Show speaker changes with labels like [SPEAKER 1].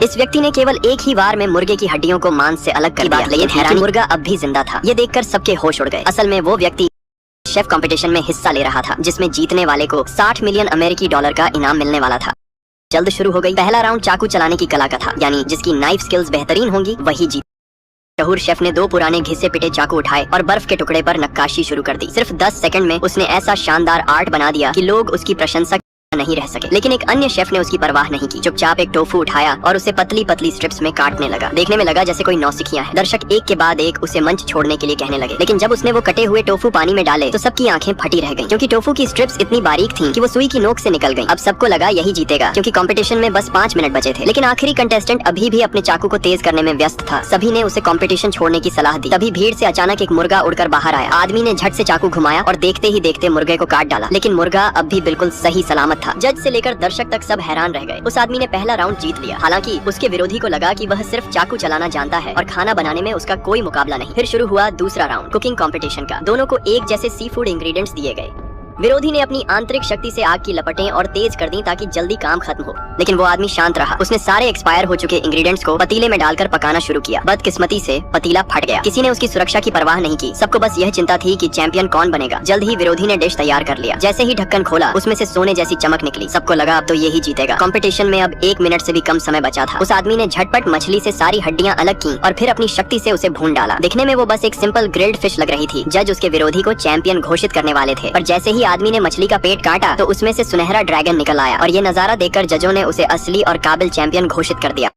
[SPEAKER 1] इस व्यक्ति ने केवल एक ही बार में मुर्गे की हड्डियों को मांस से अलग कर दिया, लेकिन हैरानी मुर्गा अब भी जिंदा था। ये देखकर सबके होश उड़ गए। असल में वो व्यक्ति शेफ कंपटीशन में हिस्सा ले रहा था, जिसमें जीतने वाले को 60 मिलियन अमेरिकी डॉलर का इनाम मिलने वाला था। जल्द शुरू हो गई। पहला राउंड चाकू चलाने की कला का था, यानी जिसकी नाइफ स्किल्स बेहतरीन होंगी वही जीत। शहूर शेफ ने 2 पुराने घिसे पिटे चाकू उठाए और बर्फ के टुकड़े पर नक्काशी शुरू कर दी। सिर्फ 10 सेकंड में उसने ऐसा शानदार आर्ट बना दिया कि लोग उसकी प्रशंसा नहीं रह सके। लेकिन एक अन्य शेफ ने उसकी परवाह नहीं की। चुपचाप एक टोफू उठाया और उसे पतली पतली स्ट्रिप्स में काटने लगा। देखने में लगा जैसे कोई नौसिखिया है। दर्शक एक के बाद एक उसे मंच छोड़ने के लिए कहने लगे, लेकिन जब उसने वो कटे हुए टोफू पानी में डाले तो सबकी आंखें फटी रह गईं, क्योंकि टोफू की स्ट्रिप्स इतनी बारीक थीं कि वो सुई की नोक से निकल गईं। अब सबको लगा यही जीतेगा, क्योंकि कंपटीशन में बस 5 मिनट बचे थे। लेकिन आखिरी कंटेस्टेंट अभी भी अपने चाकू को तेज करने में व्यस्त था। सभी ने उसे कंपटीशन छोड़ने की सलाह दी। तभी भीड़ से अचानक एक मुर्गा उड़कर बाहर आया। आदमी ने झट से चाकू घुमाया और देखते ही देखते मुर्गे को काट डाला। लेकिन मुर्गा अब भी बिल्कुल सही सलामत था। जज से लेकर दर्शक तक सब हैरान रह गए। उस आदमी ने पहला राउंड जीत लिया। हालांकि उसके विरोधी को लगा कि वह सिर्फ चाकू चलाना जानता है और खाना बनाने में उसका कोई मुकाबला नहीं। फिर शुरू हुआ दूसरा राउंड कुकिंग कंपटीशन का। दोनों को एक जैसे सी फूड इंग्रेडिएंट्स दिए गए। विरोधी ने अपनी आंतरिक शक्ति से आग की लपटें और तेज कर दी ताकि जल्दी काम खत्म हो, लेकिन वो आदमी शांत रहा। उसने सारे एक्सपायर हो चुके इंग्रेडिएंट्स को पतीले में डालकर पकाना शुरू किया। बदकिस्मती से पतीला फट गया। किसी ने उसकी सुरक्षा की परवाह नहीं की। सबको बस यह चिंता थी कि चैंपियन कौन बनेगा। जल्द ही विरोधी ने डिश तैयार कर लिया। जैसे ही ढक्कन खोला उसमें से सोने जैसी चमक निकली। सबको लगा अब तो यही जीतेगा। कंपटीशन में अब 1 मिनट से भी कम समय बचा था। उस आदमी ने झटपट मछली से सारी हड्डियां अलग की और फिर अपनी शक्ति से उसे भून डाला। दिखने में वो बस एक सिंपल ग्रिल्ड फिश लग रही थी। जज उसके विरोधी को चैंपियन घोषित करने वाले थे, पर जैसे ही आदमी ने मछली का पेट काटा तो उसमें से सुनहरा ड्रैगन निकल आया और ये नजारा देखकर जजों ने उसे असली और काबिल चैंपियन घोषित कर दिया।